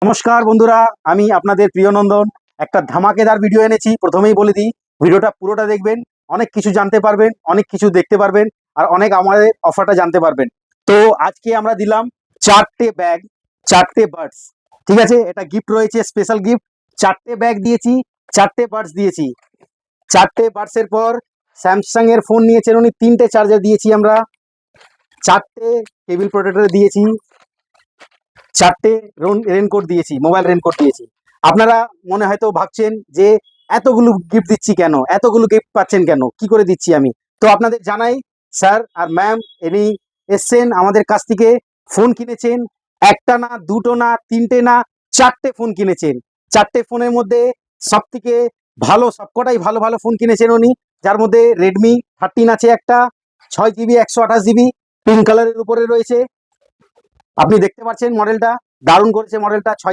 নমস্কার বন্ধুরা, আমি আপনাদের প্রিয় নন্দন একটা ধামাকেদার ভিডিও এনেছি। প্রথমেই বলে দিই, ভিডিওটা পুরোটা দেখবেন, অনেক কিছু জানতে পারবেন, অনেক কিছু দেখতে পারবেন, আর অনেক আমাদের অফারটা জানতে পারবেন। তো আজকে আমরা দিলাম 4টে ব্যাগ, 4টে বার্ডস। ঠিক আছে, এটা গিফট রয়েছে, স্পেশাল গিফট। 4টে ব্যাগ দিয়েছি, 4টে বার্ডস দিয়েছি। 4টে বার্ডসের পর স্যামসাং এর ফোন নিয়েছেন উনি, 3টে চার্জার দিয়েছি আমরা, 4টে কেবিল প্রোটেক্টর দিয়েছি, 4টে রেনকোট দিয়েছি, মোবাইল রেনকোট দিয়েছি। আপনারা মনে হয়তো ভাবছেন যে এতগুলো গিফট দিচ্ছি কেন, এতগুলো গিফট পাচ্ছেন কেন, কি করে দিচ্ছি আমি। তো আপনাদের জানাই, স্যার আর ম্যাম ইনি এসছেন আমাদের কাছ থেকে, ফোন কিনেছেন, একটা না, দুটো না, তিনটে না, 4টে ফোন কিনেছেন। 4টে ফোনের মধ্যে সব থেকে ভালো, সবকটাই ভালো ভালো ফোন কিনেছেন উনি। যার মধ্যে রেডমি 13 আছে একটা, 6 জিবি 128 জিবি, পিঙ্ক কালারের উপরে রয়েছে। আপনি দেখতে পাচ্ছেন মডেলটা, দারুণ করেছে মডেলটা।